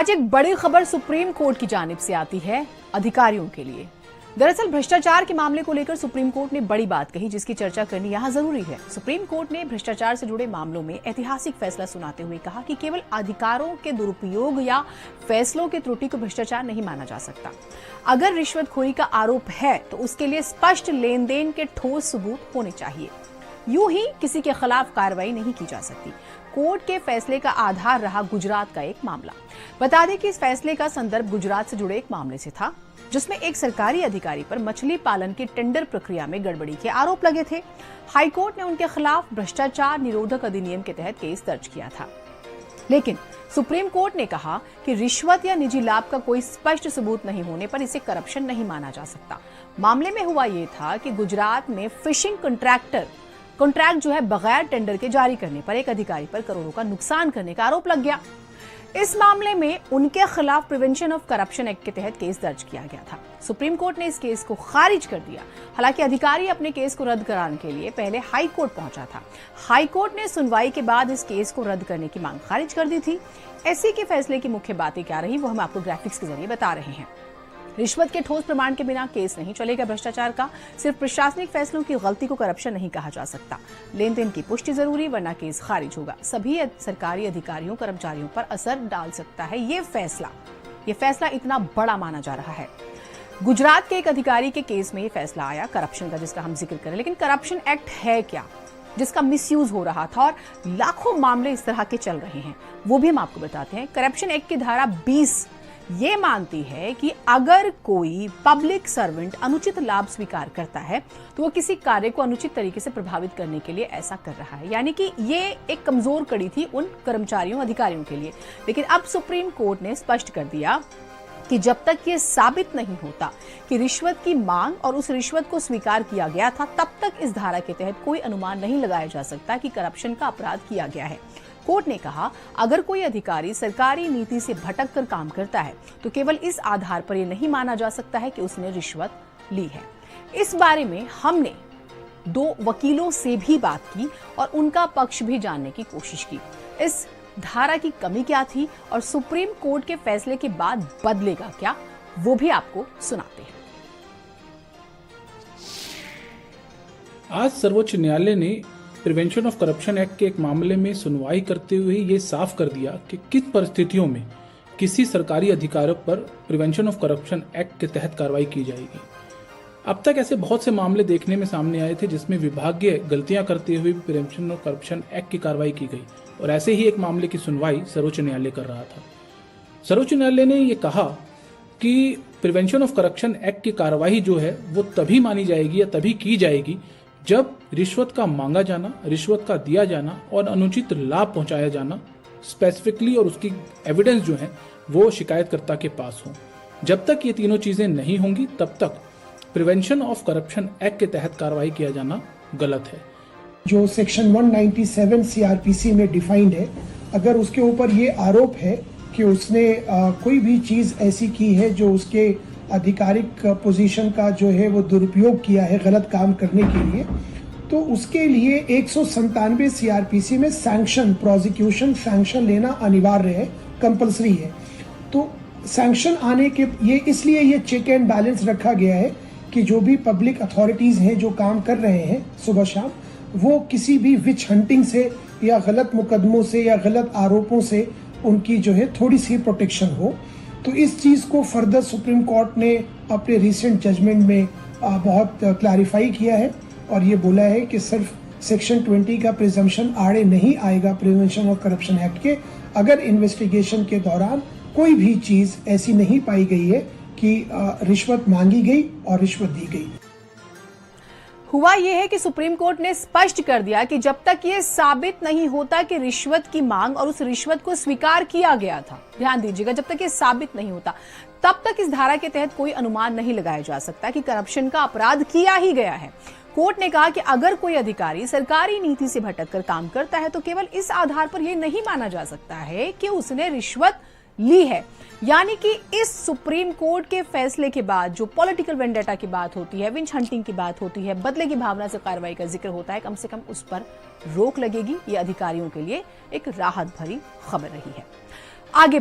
आज एक बड़ी खबर सुप्रीम कोर्ट की जानिब से आती है अधिकारियों के लिए। दरअसल भ्रष्टाचार के मामले को लेकर सुप्रीम कोर्ट ने बड़ी बात कही जिसकी चर्चा करनी यहां जरूरी है। सुप्रीम कोर्ट ने भ्रष्टाचार से जुड़े मामलों में ऐतिहासिक फैसला सुनाते हुए कहा कि केवल अधिकारों के दुरुपयोग या फैसलों की त्रुटि को भ्रष्टाचार नहीं माना जा सकता। अगर रिश्वतखोरी का आरोप है तो उसके लिए स्पष्ट लेन देन के ठोस सबूत होने चाहिए। यूं ही किसी के खिलाफ कार्रवाई नहीं की जा सकती। कोर्ट के फैसले का आधार रहा गुजरात का एक मामला। बता दें कि इस फैसले का संदर्भ गुजरात से जुड़े एक मामले से था जिसमें एक सरकारी अधिकारी पर मछली पालन की टेंडर प्रक्रिया में गड़बड़ी के आरोप लगे थे। हाईकोर्ट ने उनके खिलाफ भ्रष्टाचार निरोधक अधिनियम के तहत केस दर्ज किया था, लेकिन सुप्रीम कोर्ट ने कहा कि रिश्वत या निजी लाभ का कोई स्पष्ट सबूत नहीं होने पर इसे करप्शन नहीं माना जा सकता। मामले में हुआ यह था कि गुजरात में फिशिंग कॉन्ट्रैक्ट जो है बगैर टेंडर के जारी करने पर एक अधिकारी पर करोड़ों का नुकसान करने का आरोप लग गया। इस मामले में उनके खिलाफ प्रिवेंशन ऑफ करप्शन एक्ट के तहत केस दर्ज किया गया था। सुप्रीम कोर्ट ने इस केस को खारिज कर दिया। हालांकि अधिकारी अपने केस को रद्द कराने के लिए पहले हाई कोर्ट पहुंचा था। हाई कोर्ट ने सुनवाई के बाद इस केस को रद्द करने की मांग खारिज कर दी थी। एससी के फैसले की मुख्य बातें क्या रही वो हम आपको ग्राफिक्स के जरिए बता रहे हैं। रिश्वत के ठोस प्रमाण के बिना केस नहीं चलेगा। भ्रष्टाचार का सिर्फ प्रशासनिक फैसलों की गलती को करप्शन नहीं कहा जा सकता। लेन देन की पुष्टि जरूरी, वरना केस खारिज होगा। सभी सरकारी अधिकारियों कर्मचारियों पर असर डाल सकता है ये फैसला इतना बड़ा माना जा रहा है। गुजरात के एक अधिकारी के केस में ये फैसला आया करप्शन का, जिसका हम जिक्र करें। लेकिन करप्शन एक्ट है क्या जिसका मिसयूज हो रहा था और लाखों मामले इस तरह के चल रहे हैं, वो भी हम आपको बताते हैं। करप्शन एक्ट की धारा 20 ये मानती है कि अगर कोई पब्लिक सर्वेंट अनुचित लाभ स्वीकार करता है तो वो किसी कार्य को अनुचित तरीके से प्रभावित करने के लिए ऐसा कर रहा है। यानी कि ये एक कमजोर कड़ी थी उन कर्मचारियों अधिकारियों के लिए। लेकिन अब सुप्रीम कोर्ट ने स्पष्ट कर दिया कि जब तक ये साबित नहीं होता कि रिश्वत की मांग और उस रिश्वत को स्वीकार किया गया था, तब तक इस धारा के तहत कोई अनुमान नहीं लगाया जा सकता कि करप्शन का अपराध किया गया है। कोर्ट ने कहा अगर कोई अधिकारी सरकारी नीति से भटक कर काम करता है तो केवल इस आधार पर यह नहीं माना जा सकता है कि उसने रिश्वत ली है। इस बारे में हमने 2 वकीलों से भी बात की और उनका पक्ष भी जानने की कोशिश की। इस धारा की कमी क्या थी और सुप्रीम कोर्ट के फैसले के बाद बदलेगा क्या, वो भी आपको सुनाते हैं। आज सर्वोच्च न्यायालय ने प्रिवेंशन ऑफ करप्शन एक्ट के एक मामले में सुनवाई करते हुए ये साफ कर दिया कि किस परिस्थितियों में किसी सरकारी अधिकारियों पर प्रिवेंशन ऑफ करप्शन एक्ट के तहत कार्रवाई की जाएगी। अब तक ऐसे बहुत से मामले देखने में सामने आए थे जिसमें विभागीय गलतियां करते हुए प्रिवेंशन ऑफ करप्शन एक्ट की कार्रवाई की गई, और ऐसे ही एक मामले की सुनवाई सर्वोच्च न्यायालय कर रहा था। सर्वोच्च न्यायालय ने यह कहा कि प्रिवेंशन ऑफ करप्शन एक्ट की कार्रवाई जो है वो तभी मानी जाएगी या तभी की जाएगी जब रिश्वत का मांगा जाना, रिश्वत का दिया जाना और अनुचित लाभ पहुंचाया जाना स्पेसिफिकली और उसकी एविडेंस जो है वो शिकायतकर्ता के पास हो। जब तक ये तीनों चीजें नहीं होंगी तब तक प्रिवेंशन ऑफ करप्शन एक्ट के तहत कार्रवाई किया जाना गलत है। जो सेक्शन 197 सीआरपीसी में डिफाइंड है, अगर उसके ऊपर ये आरोप है कि उसने कोई भी चीज ऐसी की है जो उसके आधिकारिक पोजीशन का जो है वो दुरुपयोग किया है गलत काम करने के लिए, तो उसके लिए 197 सीआरपीसी में सैंक्शन, प्रोसिक्यूशन सैंक्शन लेना अनिवार्य है, कंपलसरी है। तो सैंक्शन आने के ये इसलिए ये चेक एंड बैलेंस रखा गया है कि जो भी पब्लिक अथॉरिटीज हैं जो काम कर रहे हैं सुबह शाम, वो किसी भी विच हंटिंग से या गलत मुकदमों से या गलत आरोपों से उनकी जो है थोड़ी सी प्रोटेक्शन हो। तो इस चीज़ को फर्दर सुप्रीम कोर्ट ने अपने रिसेंट जजमेंट में बहुत क्लैरिफाई किया है और ये बोला है कि सिर्फ सेक्शन 20 का प्रिजम्पशन आड़े नहीं आएगा प्रिवेंशन ऑफ करप्शन एक्ट के, अगर इन्वेस्टिगेशन के दौरान कोई भी चीज़ ऐसी नहीं पाई गई है कि रिश्वत मांगी गई और रिश्वत दी गई। हुआ यह है कि सुप्रीम कोर्ट ने स्पष्ट कर दिया कि जब तक यह साबित नहीं होता कि रिश्वत की मांग और उस रिश्वत को स्वीकार किया गया था, ध्यान दीजिएगा, जब तक यह साबित नहीं होता तब तक इस धारा के तहत कोई अनुमान नहीं लगाया जा सकता कि करप्शन का अपराध किया ही गया है। कोर्ट ने कहा कि अगर कोई अधिकारी सरकारी नीति से भटककर काम करता है तो केवल इस आधार पर यह नहीं माना जा सकता है कि उसने रिश्वत ली है। यानी कि इस सुप्रीम कोर्ट के फैसले के बाद जो पॉलिटिकल वेंडेटा की बात होती है, विंच हंटिंग की बात होती है, बदले की भावना से कार्रवाई का जिक्र होता है, कम से कम उस पर रोक लगेगी। ये अधिकारियों के लिए एक राहत भरी खबर रही है। आगे